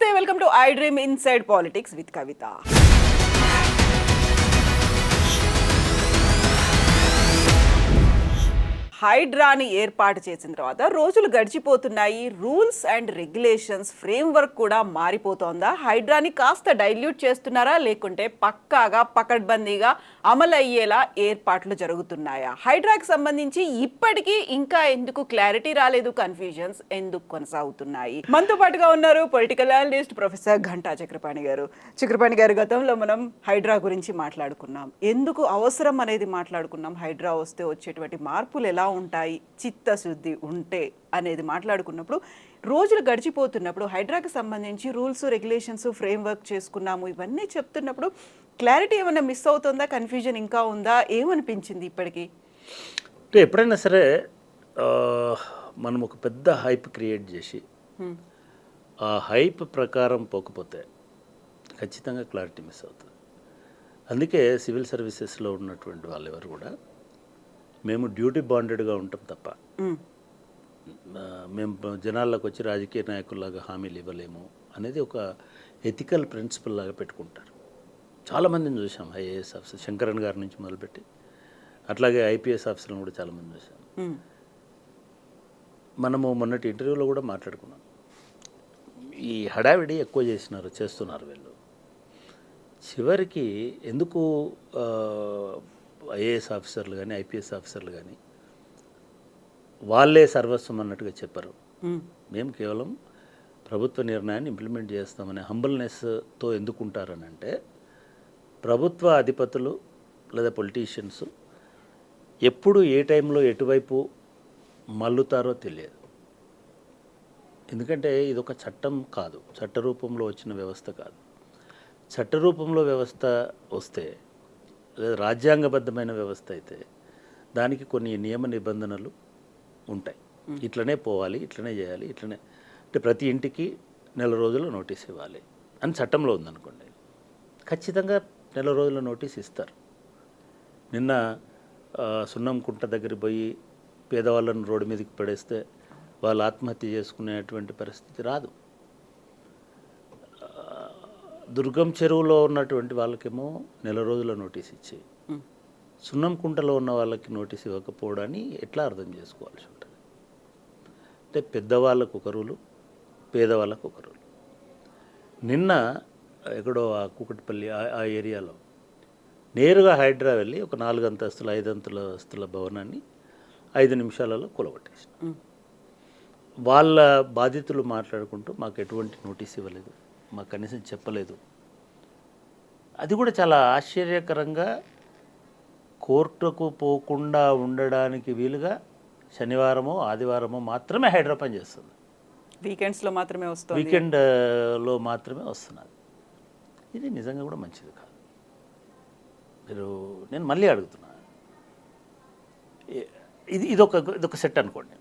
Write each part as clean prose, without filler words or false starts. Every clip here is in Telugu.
నమస్తే, welcome to I dream inside politics with Kavitha. హైడ్రాని ఏర్పాటు చేసిన తర్వాత రోజులు గడిచిపోతున్నాయి. రూల్స్ అండ్ రెగ్యులేషన్స్ ఫ్రేమ్వర్క్ కూడా మారిపోతోందా? హైడ్రాని కాస్త డైల్యూట్ చేస్తున్నారా, లేకుంటే పక్కాగా పకడ్బందీగా అమలయ్యేలా ఏర్పాట్లు జరుగుతున్నాయా? హైడ్రాకి సంబంధించి ఇప్పటికీ ఇంకా ఎందుకు క్లారిటీ రాలేదు? కన్ఫ్యూజన్స్ ఎందుకు కొనసాగుతున్నాయి? మనతో పాటుగా ఉన్నారు పొలిటికల్ అనలిస్ట్ ప్రొఫెసర్ ఘంటా చక్రపాణి గారు. చక్రపాణి గారు, గతంలో మనం హైడ్రా గురించి మాట్లాడుకున్నాం, ఎందుకు అవసరం అనేది మాట్లాడుకున్నాం. హైడ్రా వస్తే వచ్చేటువంటి మార్పులు ఎలా ఉంటాయి, చిత్తశుద్ధి ఉంటే అనేది మాట్లాడుకున్నప్పుడు, రోజులు గడిచిపోతున్నప్పుడు హైడ్రాకి సంబంధించి రూల్స్ రెగ్యులేషన్స్ ఫ్రేమ్వర్క్ చేసుకున్నాము ఇవన్నీ చెప్తున్నప్పుడు క్లారిటీ ఏమైనా మిస్ అవుతుందా? కన్ఫ్యూజన్ ఇంకా ఉందా? ఏమనిపించింది ఇప్పటికీ? అంటే ఎప్పుడైనా సరే మనం ఒక పెద్ద హైప్ క్రియేట్ చేసి ఆ హైప్ ప్రకారం పోకపోతే ఖచ్చితంగా క్లారిటీ మిస్ అవుతుంది. అందుకే సివిల్ సర్వీసెస్లో ఉన్నటువంటి వాళ్ళు ఎవరు కూడా మేము డ్యూటీ బాండెడ్గా ఉంటాం తప్ప మేము జనాల్లోకి వచ్చి రాజకీయ నాయకుల్లాగా హామీలు ఇవ్వలేము అనేది ఒక ఎథికల్ ప్రిన్సిపల్ లాగా పెట్టుకుంటారు. చాలామందిని చూసాం, ఐఏఎస్ ఆఫీసర్ శంకరన్ గారి నుంచి మొదలుపెట్టి అట్లాగే ఐపీఎస్ ఆఫీసర్లను కూడా చాలామంది చూసాం. మనము మొన్నటి ఇంటర్వ్యూలో కూడా మాట్లాడుకున్నాం, ఈ హడావిడి ఎక్కువ చేస్తున్నారు వీళ్ళు. చివరికి ఎందుకు ఐఏఎస్ ఆఫీసర్లు కానీ ఐపీఎస్ ఆఫీసర్లు కానీ వాళ్ళే సర్వస్వం అన్నట్టుగా చెప్పరు. మేము కేవలం ప్రభుత్వ నిర్ణయాన్ని ఇంప్లిమెంట్ చేస్తామనే హంబల్నెస్తో ఎందుకుంటారని అంటే, ప్రభుత్వ అధిపతులు లేదా పొలిటీషియన్స్ ఎప్పుడు ఏ టైంలో ఎటువైపు మల్లుతారో తెలియదు. ఎందుకంటే ఇది ఒక చట్టం కాదు, చట్టరూపంలో వచ్చిన వ్యవస్థ కాదు. చట్టరూపంలో వ్యవస్థ వస్తే, లేదా రాజ్యాంగబద్ధమైన వ్యవస్థ అయితే దానికి కొన్ని నియమ నిబంధనలు ఉంటాయి. ఇట్లనే పోవాలి, ఇట్లనే చేయాలి, ఇట్లనే అంటే ప్రతి ఇంటికి 4 రోజుల నోటీస్ ఇవ్వాలి అని చట్టంలో ఉందనుకోండి, ఖచ్చితంగా 4 రోజుల నోటీస్ ఇస్తారు. నిన్న సున్నంకుంట దగ్గర పోయి పేదవాళ్ళను రోడ్డు మీదకి పడేస్తే వాళ్ళు ఆత్మహత్య చేసుకునేటువంటి పరిస్థితి రాదు. దుర్గం చెరువులో ఉన్నటువంటి వాళ్ళకేమో 4 రోజుల నోటీస్ ఇచ్చి సున్నంకుంటలో ఉన్న వాళ్ళకి నోటీస్ ఇవ్వకపోవడాన్ని ఎట్లా అర్థం చేసుకోవాల్సి ఉంటుంది? అంటే పెద్దవాళ్ళకు ఒక రూలు, పేదవాళ్ళకు ఒక రూలు. నిన్న ఎక్కడో ఆ కూకట్పల్లి ఆ ఏరియాలో నేరుగా హైడ్రా వెళ్ళి ఒక 4 అంతస్తుల 5 అంతస్తుల భవనాన్ని 5 నిమిషాలలో కూలగొట్టేసిన. వాళ్ళ బాధితులు మాట్లాడుకుంటూ మాకు ఎటువంటి నోటీస్ ఇవ్వలేదు, మాకు కనీసం చెప్పలేదు. అది కూడా చాలా ఆశ్చర్యకరంగా కోర్టుకు పోకుండా ఉండడానికి వీలుగా శనివారమో ఆదివారమో మాత్రమే హైడ్రా పని చేస్తుంది. వీకెండ్స్లో మాత్రమే వస్తుంది, వీకెండ్లో మాత్రమే వస్తున్నది. ఇది నిజంగా కూడా మంచిది కాదు. నేను మళ్ళీ అడుగుతున్నా, ఇదొక సెట్ అనుకోండి.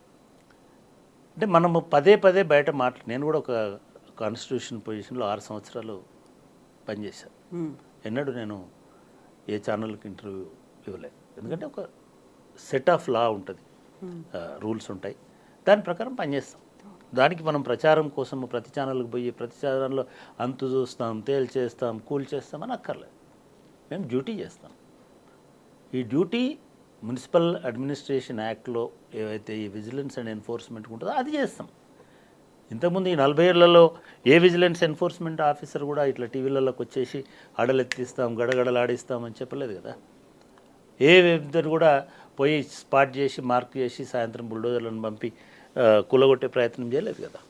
అంటే మనము పదే బయట నేను కూడా ఒక కాన్స్టిట్యూషన్ పొజిషన్లో 6 సంవత్సరాలు పనిచేశాను. ఎన్నడూ నేను ఏ ఛానల్కి ఇంటర్వ్యూ ఇవ్వలేదు. ఎందుకంటే ఒక సెట్ ఆఫ్ లా ఉంటుంది, రూల్స్ ఉంటాయి, దాని ప్రకారం పనిచేస్తాం. దానికి మనం ప్రచారం కోసం ప్రతి ఛానల్కి పోయి ప్రతి ఛానల్లో అంతు చూస్తాం, తేల్చేస్తాం, కూల్చేస్తాం అని అక్కర్లేదు. మేము డ్యూటీ చేస్తాం. ఈ డ్యూటీ మున్సిపల్ అడ్మినిస్ట్రేషన్ యాక్ట్లో ఏవైతే ఈ విజిలెన్స్ అండ్ ఎన్ఫోర్స్మెంట్ ఉంటుందో అది చేస్తాం. ఇంతకుముందు ఈ 40 ఏళ్లలో ఏ విజిలెన్స్ ఎన్ఫోర్స్మెంట్ ఆఫీసర్ కూడా ఇట్లా టీవీలలోకి వచ్చేసి అడలెత్తిస్తాం, గడగడలాడిస్తామని చెప్పలేదు కదా. ఏ ఇద్దరు కూడా పోయి స్పాట్ చేసి మార్క్ చేసి సాయంత్రం బుల్డోజర్లను పంపి కూలగొట్టే ప్రయత్నం చేయలేదు కదా.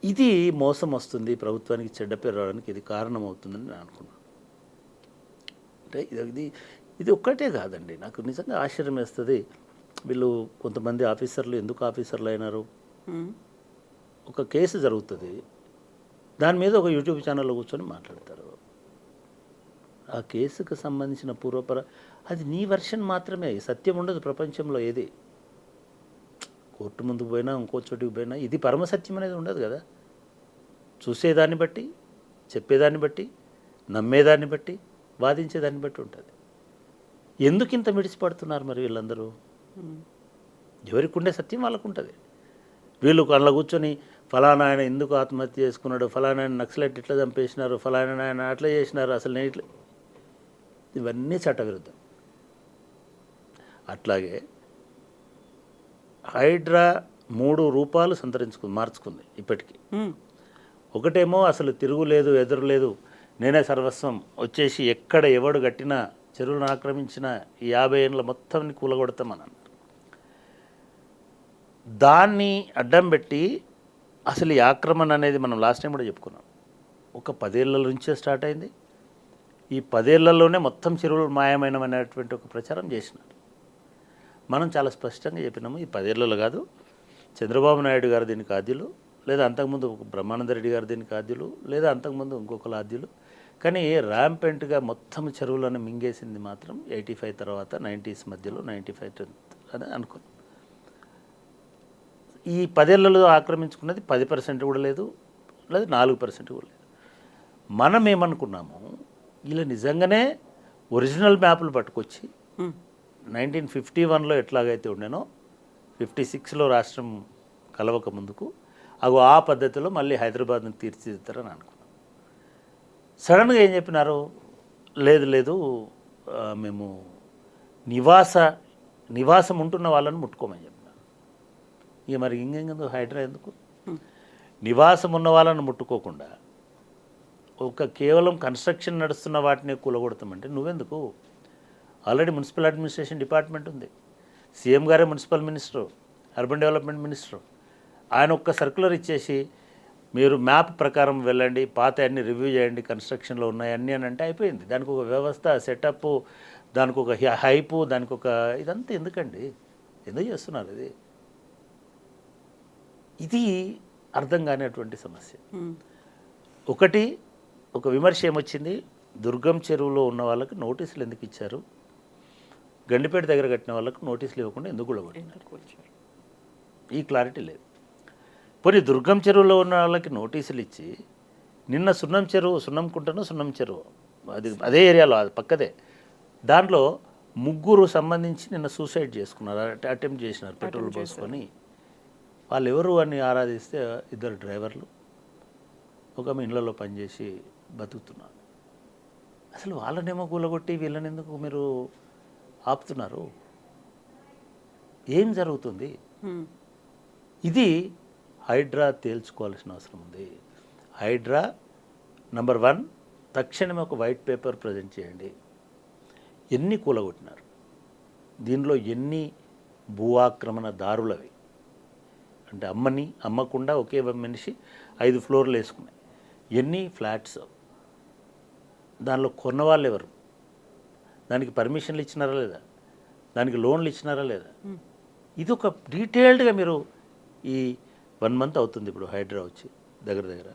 ఇది మోసం వస్తుంది, ప్రభుత్వానికి చెడ్డ పేరు రావడానికి ఇది కారణం అవుతుందని నేను అనుకున్నాను. అంటే ఇది ఒక్కటే కాదండి, నాకు నిజంగా ఆశ్చర్యం వేస్తుంది. వీళ్ళు కొంతమంది ఆఫీసర్లు ఎందుకు ఆఫీసర్లు అయినారు? ఒక కేసు జరుగుతుంది, దాని మీద ఒక యూట్యూబ్ ఛానల్లో కూర్చొని మాట్లాడతారు. ఆ కేసుకు సంబంధించిన అది నీ వర్షన్ మాత్రమే, సత్యం ఉండదు ప్రపంచంలో. ఏది కోర్టు ముందుకు పోయినా ఇంకో చోటికి పోయినా ఇది పరమసత్యం అనేది ఉండదు కదా. చూసేదాన్ని బట్టి, చెప్పేదాన్ని బట్టి, నమ్మేదాన్ని బట్టి, వాదించేదాన్ని బట్టి ఉంటుంది. ఎందుకు ఇంత మిడిసిపడుతున్నారు మరి వీళ్ళందరూ? ఎవరికి ఉండే సత్యం వాళ్ళకు ఉంటుంది. వీళ్ళు కళ్ళ కూర్చొని ఫలానా ఆయన ఎందుకు ఆత్మహత్య చేసుకున్నాడు, ఫలానా ఆయన నక్సలైట్ ఇట్లా చంపేసినారు, ఫలానా ఆయన అట్లా చేసినారు, అసలు నేను ఇట్లా, ఇవన్నీ చట్టవిరుద్ధం. అట్లాగే హైడ్రా 3 రూపాలు మార్చుకుంది ఇప్పటికీ. ఒకటేమో అసలు తిరుగులేదు, ఎదురులేదు, నేనే సర్వస్వం వచ్చేసి ఎక్కడ ఎవడు కట్టినా చెరువులను ఆక్రమించిన ఈ 50 ఏళ్ళ మొత్తాన్ని కూలగొడతామని అన్నారు. దాన్ని అడ్డం పెట్టి అసలు ఈ ఆక్రమణ అనేది మనం లాస్ట్ టైం కూడా చెప్పుకున్నాం, ఒక 10 ఏళ్ళ నుంచే స్టార్ట్ అయింది. ఈ 10 ఏళ్లలోనే మొత్తం చెరువులు మాయమైనటువంటి ఒక ప్రచారం చేసినారు. మనం చాలా స్పష్టంగా చెప్పినాము, ఈ 10 ఏళ్లలో కాదు, చంద్రబాబు నాయుడు గారు దీనికి ఆద్యులు, లేదా అంతకుముందు బ్రహ్మానంద రెడ్డి గారు దీనికి ఆద్యులు, లేదా అంతకుముందు ఇంకొకరు ఆద్యులు. కానీ ర్యాంపెంట్గా మొత్తం చెరువులను మింగేసింది మాత్రం 85 తర్వాత 90s మధ్యలో 95 అని అనుకున్నాం. ఈ 10 ఏళ్లలో ఆక్రమించుకున్నది 10% కూడా లేదు, లేదా 4% కూడా లేదు. మనం ఏమనుకున్నాము, ఇలా నిజంగానే ఒరిజినల్ మ్యాప్లు పట్టుకొచ్చి 1951లో ఎట్లాగైతే ఉండేనో 56లో రాష్ట్రం కలవక ముందుకు ఆ పద్ధతిలో మళ్ళీ హైదరాబాద్ని తీర్చిదిద్దారని అనుకున్నాం. సడన్గా ఏం చెప్పినారు, లేదు మేము నివాసం ఉంటున్న వాళ్ళని ముట్టుకోమని చెప్పినారు. ఇక మరి ఇంకెందుకు హైడ్రా ఎందుకు? నివాసం ఉన్న వాళ్ళని ముట్టుకోకుండా కేవలం కన్స్ట్రక్షన్ నడుస్తున్న వాటిని కూలగొడతామంటే నువ్వెందుకు? ఆల్రెడీ మున్సిపల్ అడ్మినిస్ట్రేషన్ డిపార్ట్మెంట్ ఉంది, సీఎం గారే municipal minister, urban development minister. ఆయన ఒక్క సర్క్యులర్ ఇచ్చేసి మీరు మ్యాప్ ప్రకారం వెళ్ళండి, పాత అన్ని రివ్యూ చేయండి, కన్స్ట్రక్షన్లో ఉన్నాయి అన్నీ అని అంటే అయిపోయింది. దానికి ఒక వ్యవస్థ సెటప్, దానికి ఒక హైపు, దానికి ఒక ఇదంతా ఎందుకండి? ఎందుకు చేస్తున్నారు ఇది అర్థం కానిటువంటి సమస్య. ఒక విమర్శ ఏమొచ్చింది, దుర్గం చెరువులో ఉన్న వాళ్ళకి నోటీసులు ఎందుకు ఇచ్చారు, గండిపేట దగ్గర కట్టిన వాళ్ళకు నోటీసులు ఇవ్వకుండా ఎందుకు కూలగొట్టారు? ఈ క్లారిటీ లేదు. పోనీ దుర్గం చెరువులో ఉన్న వాళ్ళకి నోటీసులు ఇచ్చి నిన్న సున్నం చెరువు అది అదే ఏరియాలో, అది పక్కదే, దాంట్లో 3 సంబంధించి నిన్న సూసైడ్ చేసుకున్నారు, అటెంప్ట్ చేసినారు పెట్రోల్ పోసుకొని. వాళ్ళు ఎవరు అని ఆరాధిస్తే 2 డ్రైవర్లు, ఒక ఇళ్లలో పనిచేసి బతుకుతున్నారు. అసలు వాళ్ళనేమో కూలగొట్టి వీళ్ళని ఎందుకు మీరు ఆపుతున్నారు? ఏం జరుగుతుంది? ఇది హైడ్రా తేల్చుకోవాల్సిన అవసరం ఉంది. హైడ్రా నంబర్ 1, తక్షణమే ఒక వైట్ పేపర్ ప్రజెంట్ చేయండి. ఎన్ని కూలగొట్టినారు, దీనిలో ఎన్ని భూ ఆక్రమణ దారులవి, అంటే అమ్మకుండా ఒకే మనిషి 5 ఫ్లోర్లు వేసుకున్నాయి, ఎన్ని ఫ్లాట్స్, దానిలో కొన్న వాళ్ళు ఎవరు, దానికి పర్మిషన్లు ఇచ్చినారా లేదా, దానికి లోన్లు ఇచ్చినారా లేదా, ఇది ఒక డీటెయిల్డ్గా మీరు ఈ 1 మంత్ అవుతుంది ఇప్పుడు హైడ్రా వచ్చి దగ్గర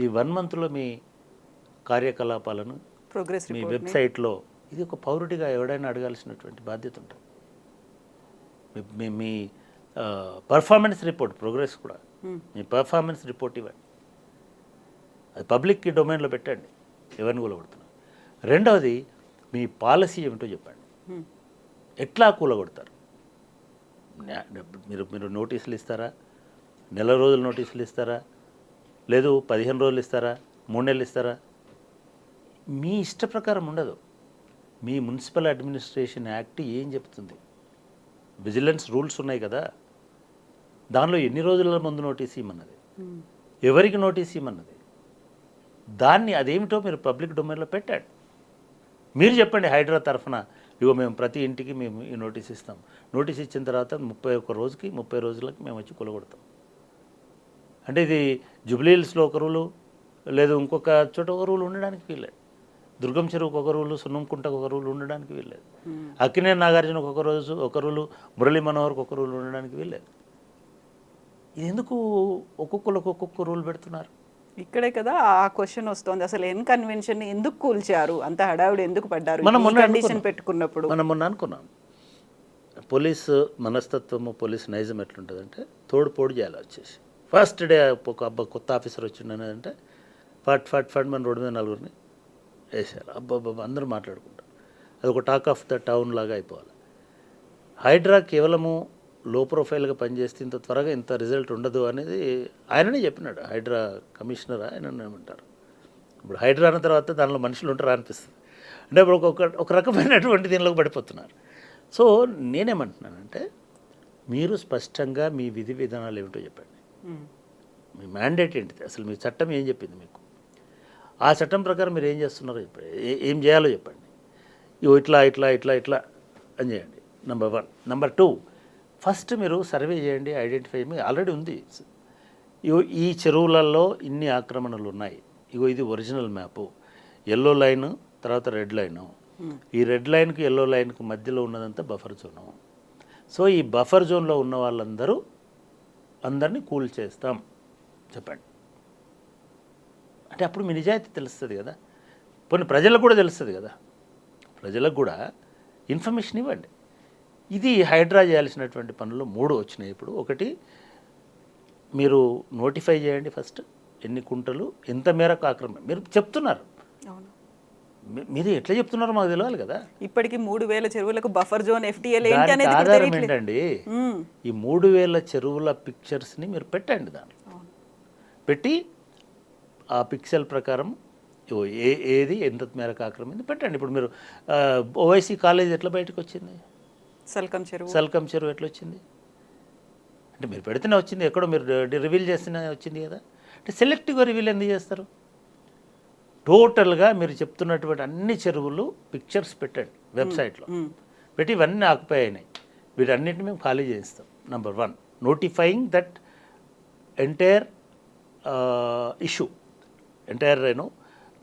ఈ 1 మంత్లో మీ కార్యకలాపాలను మీ వెబ్సైట్లో, ఇది ఒక పౌరుడిగా ఎవడైనా అడగాల్సినటువంటి బాధ్యత ఉంటుంది. మీ పర్ఫార్మెన్స్ రిపోర్ట్, ప్రోగ్రెస్ కూడా మీ పర్ఫార్మెన్స్ రిపోర్ట్ ఇవ్వండి, అది పబ్లిక్ డొమైన్లో పెట్టండి ఎవరిని కూలగొడుతున్నారు. రెండవది, మీ పాలసీ ఏమిటో చెప్పండి, ఎట్లా కూలగొడతారు? మీరు నోటీసులు ఇస్తారా, నెల రోజులు నోటీసులు ఇస్తారా, లేదు 15 రోజులు ఇస్తారా, 3 నెలలు ఇస్తారా? మీ ఇష్ట ప్రకారం ఉండదు. మీ మున్సిపల్ అడ్మినిస్ట్రేషన్ యాక్ట్ ఏం చెప్తుంది? విజిలెన్స్ రూల్స్ ఉన్నాయి కదా, దానిలో ఎన్ని రోజుల ముందు నోటీస్ ఇవ్వమన్నది, ఎవరికి నోటీస్ ఇవ్వమన్నది, దాన్ని అదేమిటో మీరు పబ్లిక్ డొమైన్లో పెట్టండి. మీరు చెప్పండి హైడ్రా తరఫున, ఇగో మేము ప్రతి ఇంటికి మేము ఈ నోటీస్ ఇస్తాం, నోటీస్ ఇచ్చిన తర్వాత 30 రోజులకి మేము వచ్చి కూలగొడతాం. అంటే ఇది జూబ్లీహిల్స్లో ఒక రూలు, లేదు ఇంకొక చోట ఒక రూలు ఉండడానికి వీల్లేదు, దుర్గం చెరువుకు ఒక రూలు, సున్నంకుంటకు ఒక రూలు ఉండడానికి వీల్లేదు, అక్కినేని నాగార్జునకు ఒక రూలు, మురళీ మనోహర్కి ఒక రూలు ఉండడానికి వీల్లేదు. ఇది ఎందుకు ఒక్కొక్క రూల్ పెడుతున్నారు? ఇక్కడే కదా ఆ క్వశ్చన్ వస్తుంది, అసలు కన్వెన్షన్ ఎందుకు కూల్చారు, అంత హడావుడు ఎందుకు పడ్డారు కండిషన్ పెట్టుకున్నప్పుడు? మనం మొన్న అనుకున్నాం, పోలీసు మనస్తత్వము, పోలీస్ నైజం ఎట్లుంటుందంటే తోడుపోడు చేయాలి. వచ్చేసి ఫస్ట్ డే ఒక కొత్త ఆఫీసర్ వచ్చిండనంటే ఫట్ మన రోడ్డు మీద 4 వేసారు, అందరూ మాట్లాడుకుంటారు, అది ఒక టాక్ ఆఫ్ ద టౌన్ లాగా అయిపోవాలి. హైడ్రా కేవలము లో ప్రొఫైల్గా పనిచేస్తే ఇంత త్వరగా ఇంత రిజల్ట్ ఉండదు అనేది ఆయననే చెప్పినాడు. హైడ్రా కమిషనర్ ఆయన ఏమంటారు, ఇప్పుడు హైడ్రా అన్న తర్వాత దానిలో మనుషులు ఉంటారా అనిపిస్తుంది. అంటే ఇప్పుడు ఒక రకమైనటువంటి దీనిలోకి పడిపోతున్నారు. సో నేనేమంటున్నానంటే మీరు స్పష్టంగా మీ విధి విధానాలు ఏమిటో చెప్పండి. మీ మ్యాండేట్ ఏంటిది, అసలు మీ చట్టం ఏం చెప్పింది మీకు, ఆ చట్టం ప్రకారం మీరు ఏం చేస్తున్నారో చెప్పండి, ఏం చేయాలో చెప్పండి. ఇగో ఇట్లా ఇట్లా ఇట్లా ఇట్లా అని చేయండి. నెంబర్ 1. నెంబర్ 2, ఫస్ట్ మీరు సర్వే చేయండి, ఐడెంటిఫై. ఆల్రెడీ ఉంది. ఇగో ఈ చెరువులలో ఇన్ని ఆక్రమణలు ఉన్నాయి, ఇగో ఇది ఒరిజినల్ మ్యాపు, ఎల్లో లైన్ తర్వాత రెడ్ లైను, ఈ రెడ్ లైన్కి ఎల్లో లైన్కి మధ్యలో ఉన్నదంతా బఫర్ జోను. సో ఈ బఫర్ జోన్లో ఉన్న అందరినీ కూల్ చేస్తాం చెప్పండి. అంటే అప్పుడు మీ నిజాయితీ తెలుస్తుంది కదా, పోనీ ప్రజలకు కూడా తెలుస్తుంది కదా, ప్రజలకు కూడా ఇన్ఫర్మేషన్ ఇవ్వండి. ఇది హైడ్రా చేయాల్సినటువంటి పనులు 3 వచ్చినాయి ఇప్పుడు. ఒకటి, మీరు నోటిఫై చేయండి ఫస్ట్, ఎన్ని కుంటలు ఎంత మేరకు ఆక్రమణ మీరు చెప్తున్నారు. మీరు ఎట్లా చెప్తున్నారో మాకు తెలియాలి కదా. ఇప్పటికి 3000 చెరువులకు బఫర్ జోన్ FTL ఏంటి అనేది ఆధారం ఏంటండి, ఈ 3000 చెరువుల పిక్చర్స్ని మీరు పెట్టండి, దాంట్లో పెట్టి ఆ పిక్సెల్ ప్రకారం ఏది ఎంత మేరకు ఆక్రమింది పెట్టండి. ఇప్పుడు మీరు ఓవైసీ కాలేజ్ ఎట్లా బయటకు వచ్చింది, సల్కం చెరువు ఎట్లా వచ్చింది అంటే మీరు పెడితేనే వచ్చింది, ఎక్కడో మీరు రివీల్ చేస్తేనే వచ్చింది కదా. అంటే సెలెక్టివ్గా రివీల్ ఎందుకు చేస్తారు? టోటల్గా మీరు చెప్తున్నటువంటి అన్ని చెరువులు పిక్చర్స్ పెట్టండి వెబ్సైట్లో పెట్టి, ఇవన్నీ ఆక్యుపై అయినాయి, వీటన్నిటిని మేము ఖాళీ చేయిస్తాం. Number 1, notifying that entire issue, entire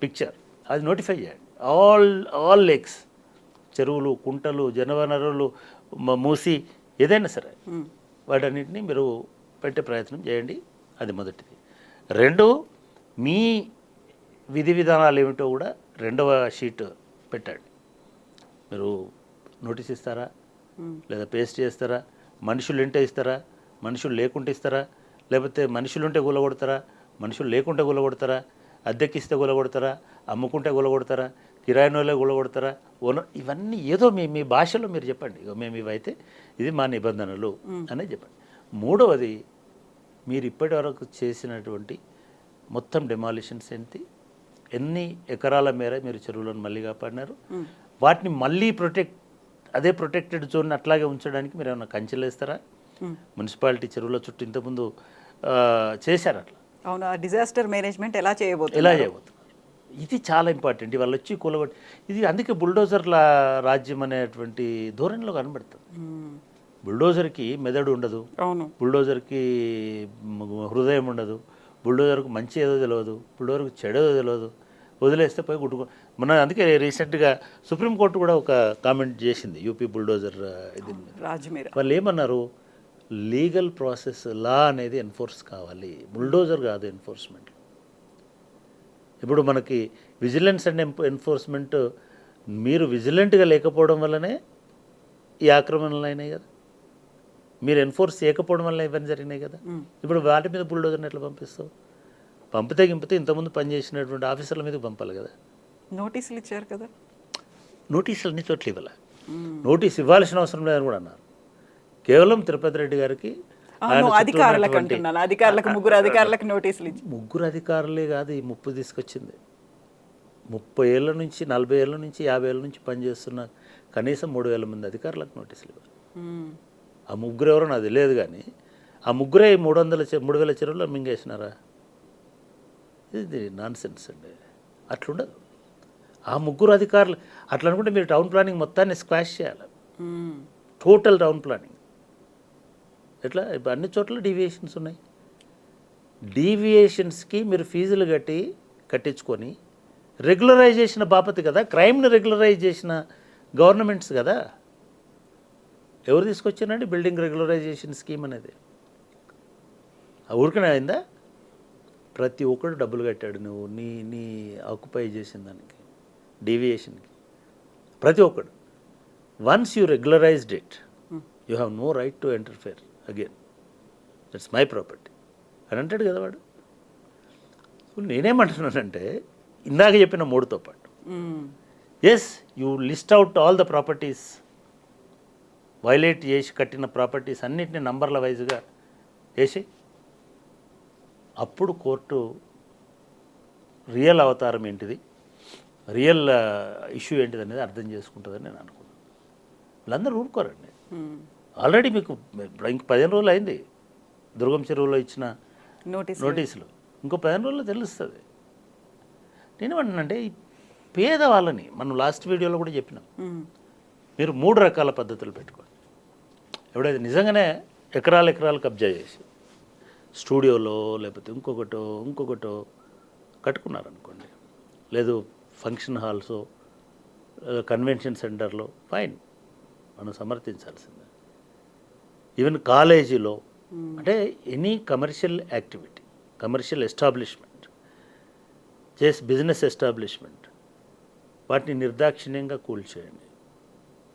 picture అది నోటిఫై చేయండి. ఆల్ లేక్స్, చెరువులు, కుంటలు, జనవనరులు, మూసి ఏదైనా సరే వాటన్నిటిని మీరు పెట్టే ప్రయత్నం చేయండి. అది మొదటిది. 2, మీ విధి విధానాలు ఏమిటో కూడా 2వ షీట్ పెట్టండి. మీరు నోటీస్ ఇస్తారా, లేదా పేస్ట్ చేస్తారా, మనుషులు ఉంటే ఇస్తారా, మనుషులు లేకుంటే ఇస్తారా, లేకపోతే మనుషులు ఉంటే గులగొడతారా, మనుషులు లేకుంటే గులగొడతారా, అద్దెకిస్తే గులగొడతారా, అమ్ముకుంటే గులగొడతారా, కిరాయినోళ్ళే గులగొడతారా, ఇవన్నీ ఏదో మీ భాషలో మీరు చెప్పండి. మేము ఇవైతే ఇది మా నిబంధనలు అనేది చెప్పండి. 3వది, మీరు ఇప్పటి వరకు చేసినటువంటి మొత్తం డెమాలిషన్స్ ఏంటి, ఎన్ని ఎకరాల మేర మీరు చెరువులను మళ్ళీ కాపాడినారు, వాటిని మళ్ళీ అదే ప్రొటెక్టెడ్ జోన్ అట్లాగే ఉంచడానికి మీరు ఏమైనా కంచెలు వేస్తారా? మున్సిపాలిటీ చెరువుల చుట్టూ ఇంతకుముందు చేశారు అట్లా. అవును, డిజాస్టర్ మేనేజ్మెంట్ ఎలా చేయబోతున్నారు, ఇది చాలా ఇంపార్టెంట్. వాళ్ళు వచ్చి కూలగొట్టి, ఇది అందుకే బుల్డోజర్ల రాజ్యం అనేటువంటి ధోరణిలో కనబడుతుంది. బుల్డోజర్కి మెదడు ఉండదు, బుల్డోజర్కి హృదయం ఉండదు, బుల్డోజర్కు మంచి ఏదో తెలియదు, బుల్డోజర్కు చెడేదో తెలియదు, వదిలేస్తే పోయి గుట్టుకో. అందుకే రీసెంట్గా సుప్రీంకోర్టు కూడా ఒక కామెంట్ చేసింది యూపీ బుల్డోజర్ ఇది. వాళ్ళు ఏమన్నారు, లీగల్ ప్రాసెస్, లా అనేది ఎన్ఫోర్స్ కావాలి, బుల్డోజర్ కాదు ఎన్ఫోర్స్మెంట్. ఇప్పుడు మనకి విజిలెన్స్ అండ్ ఎన్ఫోర్స్మెంట్, మీరు విజిలెంట్గా లేకపోవడం వల్లనే ఈ ఆక్రమణలు అయినాయి కదా, మీరు ఎన్ఫోర్స్ చేయకపోవడం వల్ల ఇవన్నీ జరిగినాయి కదా. ఇప్పుడు వాటి మీద బుల్డోజర్ని ఎట్లా పంపిస్తావు? పంపితే ఇంతకుముందు పనిచేసినటువంటి ఆఫీసర్ల మీద పంపాలి కదా. నోటీసులు ఇచ్చారు కదా, నోటీసులు అన్ని చోట్ల ఇవ్వాలి, నోటీస్ ఇవ్వాల్సిన అవసరం లేదని కూడా అన్నారు. కేవలం తిరుపతి రెడ్డి గారికి ముగ్గురు అధికారులే కాదు ఈ ముప్పు తీసుకొచ్చింది. 30 ఏళ్ళ నుంచి 40 ఏళ్ళ నుంచి 50 ఏళ్ళ నుంచి పనిచేస్తున్న కనీసం 3000 మంది అధికారులకు నోటీసులు ఇవ్వాలి. ఆ ముగ్గురు ఎవరో నాకు తెలియదు, కానీ ఆ ముగ్గురే 3000 చెరువులు మింగేసినారా? ఇది నాన్ సెన్స్ అండి, అట్లుండదు. ఆ ముగ్గురు అధికారులు అట్లా అనుకుంటే మీరు టౌన్ ప్లానింగ్ మొత్తాన్ని స్క్వాష్ చేయాలి, టోటల్ టౌన్ ప్లానింగ్. ఎట్లా ఇప్పుడు అన్ని చోట్ల డీవియేషన్స్ ఉన్నాయి. డీవియేషన్స్కి మీరు ఫీజులు కట్టించుకొని రెగ్యులరైజ్ చేసిన బాపతి కదా, క్రైమ్ని రెగ్యులరైజ్ చేసిన గవర్నమెంట్స్ కదా. ఎవరు తీసుకొచ్చారండి బిల్డింగ్ రెగ్యులరైజేషన్ స్కీమ్ అనేది? ఆ ఊరికనే అయిందా? ప్రతి ఒక్కరు డబ్బులు కట్టాడు, నువ్వు నీ ఆక్యుపై చేసిన దానికి, డీవియేషన్కి ప్రతి ఒక్కడు. Once you regularized it, you have no right to interfere again, that's my property అని అంటాడు కదా వాడు. నేనేమంటున్నానంటే ఇందాక చెప్పిన 3తో పాటు, as you list out all the properties violate చేసి కట్టిన ప్రాపర్టీస్ అన్నిటిని నంబర్ల వైజ్గా వేసి అప్పుడు కోర్టు రియల్ అవతారం ఏంటిది, రియల్ ఇష్యూ ఏంటిది అనేది అర్థం చేసుకుంటుందని నేను అనుకున్నాను. వీళ్ళందరూ ఊరుకోరండి. ఆల్రెడీ మీకు ఇంక 15 రోజులు అయింది దుర్గం చెరువులో ఇచ్చిన నోటీసులు, ఇంకో 15 రోజుల్లో తెలుస్తుంది. నేనేమంటానంటే ఈ పేదవాళ్ళని మనం లాస్ట్ వీడియోలో కూడా చెప్పినాం, మీరు 3 రకాల పద్ధతులు పెట్టుకోండి. ఎవడైతే నిజంగానే ఎకరాలు కబ్జా చేసి స్టూడియోలో లేకపోతే ఇంకొకటో కట్టుకున్నారనుకోండి, లేదు ఫంక్షన్ హాల్స్ కన్వెన్షన్ సెంటర్లో, ఫైన్, మనం సమర్థించాల్సిందే. ఈవెన్ కాలేజీలో, అంటే any commercial activity, commercial establishment business establishment, వాటిని నిర్దాక్షిణ్యంగా కూల్చేయండి.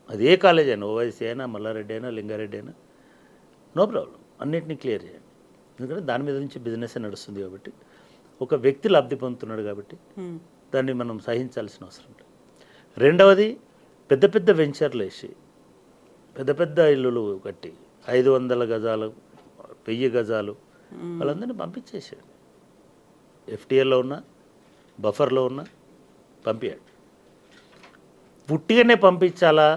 అది ఏ కాలేజ్ అయినా, ఓవైసీ అయినా, మల్లారెడ్డి అయినా, లింగారెడ్డి అయినా, నో ప్రాబ్లం, అన్నింటినీ క్లియర్ చేయండి. ఎందుకంటే దాని మీద నుంచి బిజినెస్ నడుస్తుంది కాబట్టి, ఒక వ్యక్తి లబ్ధి పొందుతున్నాడు కాబట్టి దాన్ని మనం సహించాల్సిన అవసరం లేదు. రెండవది, పెద్ద వెంచర్లు వేసి పెద్ద ఇల్లులు కట్టి 500 గజాలు 1000 గజాలు వాళ్ళందరినీ పంపించేసేయండి. ఎఫ్టీఎల్లో ఉన్న, బఫర్లో ఉన్న పంపించండి. పుట్టిగానే పంపించాలా,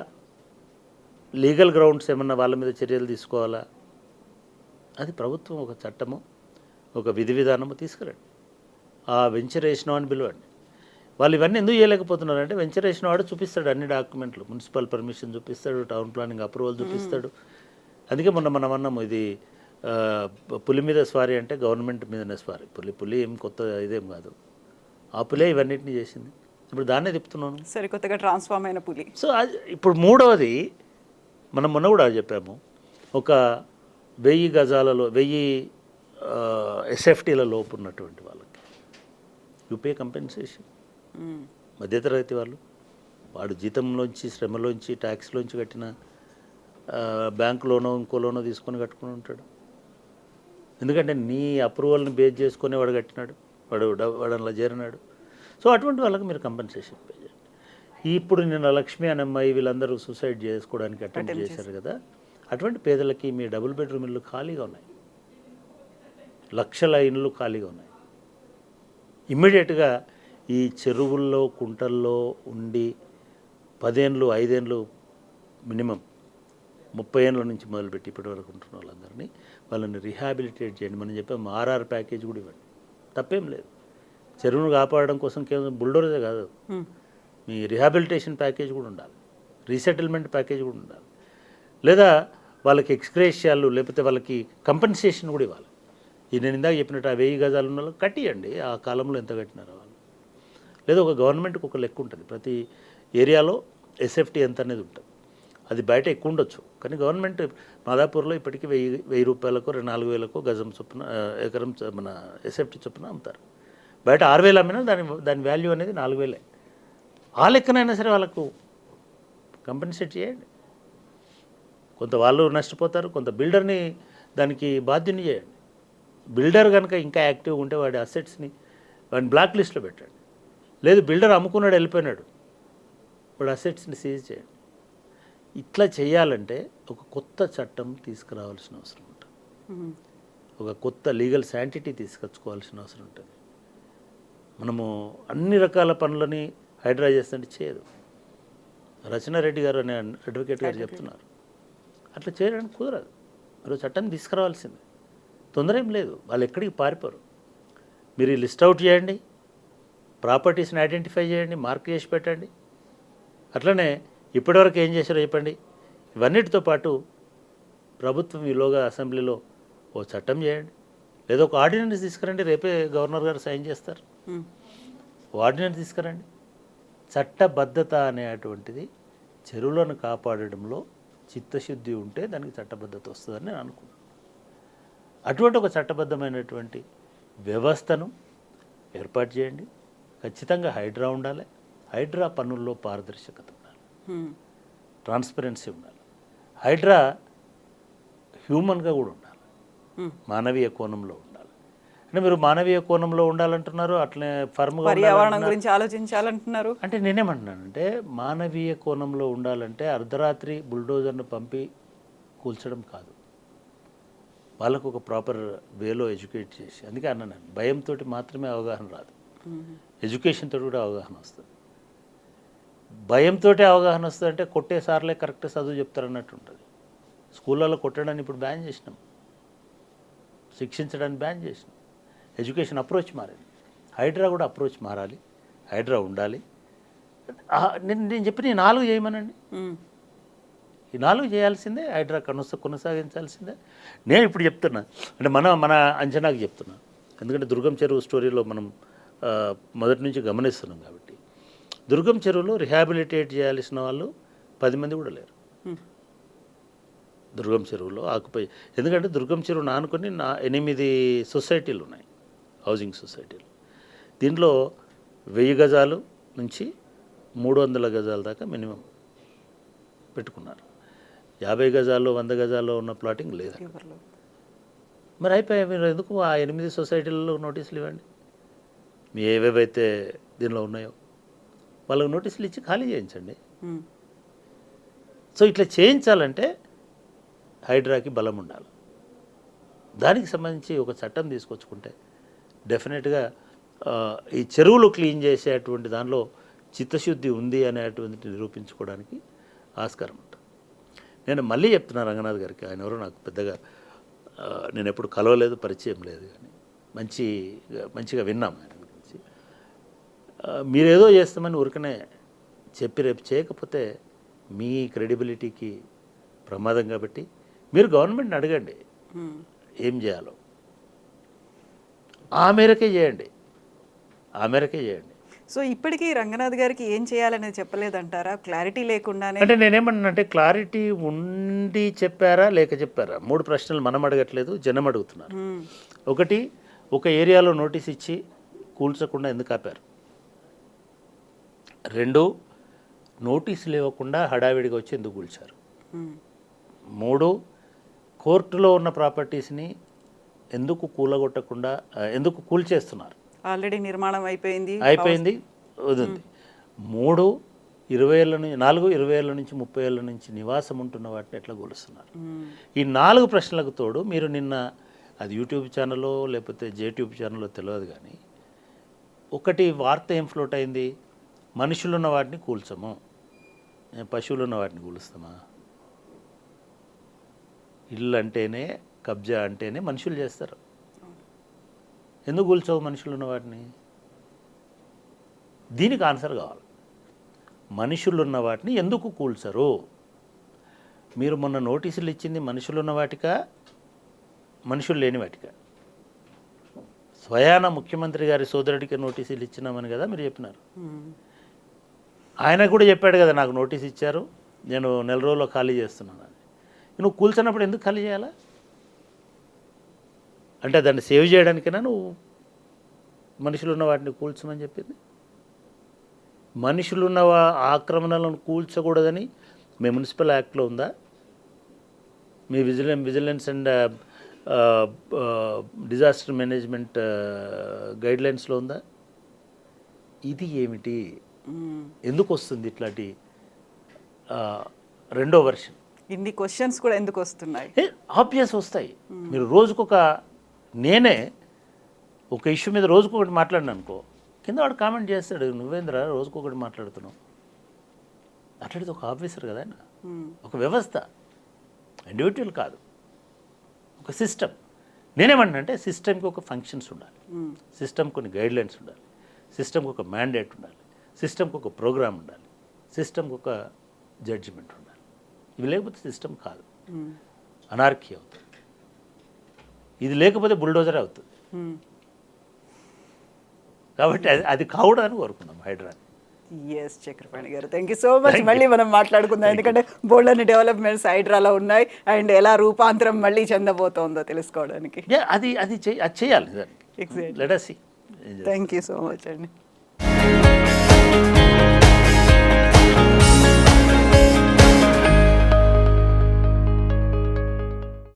లీగల్ గ్రౌండ్స్ ఏమన్నా వాళ్ళ మీద చర్యలు తీసుకోవాలా, అది ప్రభుత్వం ఒక చట్టము, ఒక విధి విధానము తీసుకురండి. ఆ వెంచర్ వేసిన అని పిలవండి. వాళ్ళు ఇవన్నీ ఎందుకు చేయలేకపోతున్నారంటే, వెంచర్ వేసిన వాడు చూపిస్తాడు అన్ని డాక్యుమెంట్లు, మున్సిపల్ పర్మిషన్ చూపిస్తాడు, టౌన్ ప్లానింగ్ అప్రూవల్ చూపిస్తాడు. అందుకే మనం అన్నాము, ఇది పులి మీద స్వారీ అంటే గవర్నమెంట్ మీదనే స్వారీ. పులి ఏం కొత్త ఇదేం కాదు, ఆ పులే ఇవన్నిటిని చేసింది. ఇప్పుడు దాన్నే తిప్పుతున్నాను, సరికొత్తగా ట్రాన్స్ఫార్మ్ అయిన పులి. సో ఇప్పుడు మూడవది, మనం మొన్న కూడా చెప్పాము, ఒక 1000 గజాలలో 1000 ఎస్ఎఫ్టీల లోపు ఉన్నటువంటి వాళ్ళకి యూపే కంపెన్సేషన్. మధ్యతరగతి వాళ్ళు, వాడు జీతంలోంచి, శ్రమలోంచి, ట్యాక్స్లోంచి కట్టిన బ్యాంక్ లోనో ఇంకో లోనో తీసుకొని కట్టుకుని ఉంటాడు. ఎందుకంటే నీ అప్రూవల్ని బేస్ చేసుకొని వాడు కట్టినాడు, వాడు అలా చేరినాడు. సో అటువంటి వాళ్ళకి మీరు కంపెన్సేషన్ పే చేయండి. ఇప్పుడు నిన్న లక్ష్మి అనే అమ్మాయి వీళ్ళందరూ సూసైడ్ చేసుకోవడానికి అటెంప్ట్ చేశారు కదా, అటువంటి పేదలకి మీ డబుల్ బెడ్రూమ్ ఇళ్ళు ఖాళీగా ఉన్నాయి, లక్షల ఇళ్ళు ఖాళీగా ఉన్నాయి. ఇమ్మీడియట్గా ఈ చెరువుల్లో, కుంటల్లో ఉండి 10 ఏళ్ళు 5 ఏళ్ళు మినిమం 30 ఏళ్ళ నుంచి మొదలుపెట్టి ఇప్పటి వరకు ఉంటున్న వాళ్ళందరినీ వాళ్ళని రిహాబిలిటేట్ చేయండి. మనం చెప్పాము, ఆర్ఆర్ ప్యాకేజ్ కూడా ఇవ్వండి, తప్పేం లేదు. చెరువును కాపాడడం కోసం కేవలం బుల్డోజే కాదు, మీ రిహాబిలిటేషన్ ప్యాకేజ్ కూడా ఉండాలి, రీసెటిల్మెంట్ ప్యాకేజ్ కూడా ఉండాలి, లేదా వాళ్ళకి ఎక్స్గ్రేషియాలు లేకపోతే వాళ్ళకి కంపెన్సేషన్ కూడా ఇవ్వాలి. ఈ నేను ఇందాక చెప్పినట్టు ఆ 1000 గజాలు ఉన్న వాళ్ళు కట్టియండి, ఆ కాలంలో ఎంత కట్టినారో వాళ్ళు. లేదా ఒక గవర్నమెంట్కి ఒక లెక్క ఉంటుంది, ప్రతి ఏరియాలో ఎస్ఎఫ్టీ ఎంత అనేది ఉంటుంది. అది బయట ఎక్కువ ఉండొచ్చు, కానీ గవర్నమెంట్ మాదాపూర్లో ఇప్పటికీ 1000 రూపాయలకు 4000కు గజం చొప్పున, ఎకరం మన ఎస్ఎఫ్టీ చొప్పున అమ్ముతారు. బయట 6000 అమ్మినా దాని వాల్యూ అనేది 4000. ఆ లెక్కనైనా సరే వాళ్ళకు కంపెన్సేట్ చేయండి. కొంత వాళ్ళు నష్టపోతారు, కొంత బిల్డర్ని దానికి బాధ్యుని చేయండి. బిల్డర్ కనుక ఇంకా యాక్టివ్గా ఉంటే వాడి అసెట్స్ని వాడిని బ్లాక్ లిస్ట్లో పెట్టండి. లేదు బిల్డర్ అమ్ముకున్నాడు వెళ్ళిపోయినాడు, వాడి అసెట్స్ని సీజ్ చేయండి. ఇట్లా చేయాలంటే ఒక కొత్త చట్టం తీసుకురావాల్సిన అవసరం ఉంటుంది, ఒక కొత్త లీగల్ శాంటిటీ తీసుకొచ్చుకోవాల్సిన అవసరం ఉంటుంది. మనము అన్ని రకాల పనులని హైడ్రా చేస్తుంటే చేయదు. రచనారెడ్డి గారు అనే అడ్వకేట్ గారు చెప్తున్నారు, అట్లా చేయడానికి కుదరదు. మీరు చట్టాన్ని తీసుకురావాల్సిందే, తొందర ఏం లేదు. వాళ్ళు ఎక్కడికి పారిపోరు. మీరు లిస్ట్ అవుట్ చేయండి, ప్రాపర్టీస్ని ఐడెంటిఫై చేయండి, మార్క్ చేసి పెట్టండి. అట్లనే ఇప్పటివరకు ఏం చేశారో చెప్పండి. ఇవన్నిటితో పాటు ప్రభుత్వం ఈలోగా అసెంబ్లీలో ఓ చట్టం చేయండి, లేదా ఒక ఆర్డినెన్స్ తీసుకురండి. రేపే గవర్నర్ గారు సైన్ చేస్తారు. ఆర్డినెన్స్ తీసుకురండి. చట్టబద్ధత అనేటువంటిది చెరువులను కాపాడడంలో చిత్తశుద్ధి ఉంటే దానికి చట్టబద్ధత వస్తుందని నేను అనుకున్నాను. అటువంటి ఒక చట్టబద్ధమైనటువంటి వ్యవస్థను ఏర్పాటు చేయండి. ఖచ్చితంగా హైడ్రా ఉండాలి. హైడ్రా పనుల్లో పారదర్శకత ఉండాలి, ట్రాన్స్పరెన్సీ ఉండాలి. హైడ్రా హ్యూమన్గా కూడా ఉండాలి, మానవీయ కోణంలో ఉండాలి. అంటే మీరు మానవీయ కోణంలో ఉండాలంటున్నారు, అట్లనే ఫర్మ్గా పర్యావరణం గురించి ఆలోచించాలంటున్నారు. అంటే నేనేమంటున్నానంటే మానవీయ కోణంలో ఉండాలంటే అర్ధరాత్రి బుల్డోజర్ను పంపి కూల్చడం కాదు, వాళ్ళకు ఒక ప్రాపర్ వేలో ఎడ్యుకేట్ చేసి, అందుకే అన్నా నేను భయంతో మాత్రమే అవగాహన రాదు, ఎడ్యుకేషన్ తోటి కూడా అవగాహన వస్తుంది. భయంతో అవగాహన వస్తుంది అంటే కొట్టే సార్లే కరెక్ట్ చదువు చెప్తారన్నట్టు ఉంటుంది. స్కూళ్ళలో కొట్టడాన్ని ఇప్పుడు బ్యాన్ చేసినాం, శిక్షించడాన్ని బ్యాన్ చేసినాం. ఎడ్యుకేషన్ అప్రోచ్ మారింది, హైడ్రా కూడా అప్రోచ్ మారాలి, హైడ్రా ఉండాలి. నేను చెప్పిన ఈ 4 చేయమనండి, ఈ 4 చేయాల్సిందే, హైడ్రా కొనసాగించాల్సిందే. నేను ఇప్పుడు చెప్తున్నా అంటే మన అంచనాకు చెప్తున్నా, ఎందుకంటే దుర్గం చెరువు స్టోరీలో మనం మొదటి నుంచి గమనిస్తున్నాం కాబట్టి. దుర్గం చెరువులో రిహాబిలిటేట్ చేయాల్సిన వాళ్ళు 10 మంది కూడా లేరు దుర్గం చెరువులో ఆకుపై. ఎందుకంటే దుర్గం చెరువు ఆనుకొని 8 సొసైటీలు ఉన్నాయి, హౌసింగ్ సొసైటీలు. దీంట్లో 1000 గజాలు నుంచి 300 గజాల దాకా మినిమం పెట్టుకున్నారు. 50 గజాల్లో 100 గజాల్లో ఉన్న ప్లాటింగ్ లేదు. మరి అయిపోయాయి, మీరు ఎందుకు ఆ 8 సొసైటీలలో నోటీసులు ఇవ్వండి, మీ ఏవేవైతే దీనిలో ఉన్నాయో వాళ్ళకు నోటీసులు ఇచ్చి ఖాళీ చేయించండి. సో ఇట్లా చేయించాలంటే హైడ్రాకి బలం ఉండాలి. దానికి సంబంధించి ఒక చట్టం తీసుకొచ్చుకుంటే డెఫినెట్గా ఈ చెరువులు క్లీన్ చేసేటువంటి దానిలో చిత్తశుద్ధి ఉంది అనేటువంటిది నిరూపించుకోవడానికి ఆస్కారం ఉంటుంది. నేను మళ్ళీ చెప్తున్నా రంగనాథ్ గారికి, ఆయన ఎవరో నాకు పెద్దగా నేను ఎప్పుడు కలవలేదు, పరిచయం లేదు, కానీ మంచిగా విన్నాం ఆయన గురించి. మీరేదో చేస్తామని ఊరికనే చెప్పి రేపు చేయకపోతే మీ క్రెడిబిలిటీకి ప్రమాదం. కాబట్టి మీరు గవర్నమెంట్ని అడగండి ఏం చేయాలో, ఆ మేరకే చేయండి. సో ఇప్పటికీ రంగనాథ్ గారికి ఏం చేయాలనేది చెప్పలేదంటారా, క్లారిటీ లేకుండానే? అంటే నేనేమన్నానంటే క్లారిటీ ఉండి చెప్పారా లేక చెప్పారా, 3 ప్రశ్నలు మనం అడగట్లేదు, జనం అడుగుతున్నారు. ఒకటి, ఒక ఏరియాలో నోటీస్ ఇచ్చి కూల్చకుండా ఎందుకు ఆపారు? 2, నోటీసులు ఇవ్వకుండా హడావిడిగా వచ్చి ఎందుకు కూల్చారు? 3, కోర్టులో ఉన్న ప్రాపర్టీస్ని ఎందుకు కూలగొట్టకుండా ఎందుకు కూల్చేస్తున్నారు? ఆల్రెడీ నిర్మాణం అయిపోయింది వదింది. 3, 20 ఏళ్ళ నుంచి 20 ఏళ్ళ నుంచి 30 ఏళ్ళ నుంచి నివాసం ఉంటున్న వాటిని ఎట్లా కూలుస్తున్నారు? ఈ 4 ప్రశ్నలకు తోడు మీరు నిన్న అది యూట్యూబ్ ఛానల్లో లేకపోతే జేట్యూబ్ ఛానల్లో తెలియదు, కానీ ఒకటి వార్త ఏం ఫ్లోట్ అయింది, మనుషులు ఉన్న వాటిని కూల్చము, పశువులు ఉన్న వాటిని కూలుస్తామా? ఇల్లు అంటేనే, కబ్జా అంటేనే మనుషులు చేస్తారు, ఎందుకు కూల్చవు మనుషులు ఉన్న వాటిని? దీనికి ఆన్సర్ కావాలి. మనుషులు ఉన్న వాటిని ఎందుకు కూల్చరు? మీరు మొన్న నోటీసులు ఇచ్చింది మనుషులు ఉన్న వాటికా, మనుషులు లేని వాటికా? స్వయాన ముఖ్యమంత్రి గారి సోదరుడికి నోటీసులు ఇచ్చినామని కదా మీరు చెప్పినారు. ఆయన కూడా చెప్పాడు కదా, నాకు నోటీస్ ఇచ్చారు, నేను 1 రోజుల్లో ఖాళీ చేస్తున్నాను అని. నువ్వు కూల్చినప్పుడు ఎందుకు ఖాళీ చేయాలా? అంటే దాన్ని సేవ్ చేయడానికైనా నువ్వు మనుషులు ఉన్న వాటిని కూల్చమని చెప్పింది? మనుషులున్న ఆక్రమణలను కూల్చకూడదని మీ మున్సిపల్ యాక్ట్లో ఉందా? మీ విజిలెన్స్ అండ్ డిజాస్టర్ మేనేజ్మెంట్ గైడ్లైన్స్లో ఉందా? ఇది ఏమిటి? ఎందుకు వస్తుంది ఇట్లాంటి రెండో వెర్షన్? ఇన్ని క్వశ్చన్స్ కూడా ఎందుకు వస్తున్నాయి? ఆబ్వియస్ వస్తాయి. మీరు రోజుకొక, నేనే ఒక ఇష్యూ మీద రోజుకొకటి మాట్లాడినా అనుకో, కింద వాడు కామెంట్ చేస్తాడు, నువ్వేంద్ర రోజుకొకటి మాట్లాడుతున్నావు. అట్లాంటిది ఒక ఆఫీసర్ కదా ఆయన, ఒక వ్యవస్థ, ఇండివిజువల్ కాదు, ఒక సిస్టమ్. నేనేమన్నా అంటే సిస్టమ్కి ఒక ఫంక్షన్స్ ఉండాలి, సిస్టమ్కి కొన్ని గైడ్లైన్స్ ఉండాలి, సిస్టమ్కి ఒక మ్యాండేట్ ఉండాలి, సిస్టమ్కి ఒక ప్రోగ్రామ్ ఉండాలి, సిస్టమ్కి ఒక జడ్జిమెంట్ ఉండాలి. ఇవి లేకపోతే సిస్టమ్ కాదు, అనార్కీ అవుతుంది. ఇది లేకపోతే బుల్డోజరే అవుతుంది. కాబట్టి అది కావడానికి కోరుకున్నాం హైడ్రాని. ఎస్ చక్రపాణి గారు, థ్యాంక్ యూ సో మచ్. మళ్ళీ మనం మాట్లాడుకుందాం, ఎందుకంటే బోల్డ్ అన్ని డెవలప్మెంట్స్ హైడ్రాలో ఉన్నాయి అండ్ ఎలా రూపాంతరం మళ్ళీ చెందబోతోందో తెలుసుకోవడానికి. అది చేయాలి. Exactly. Let us see. Thank you so much అండి.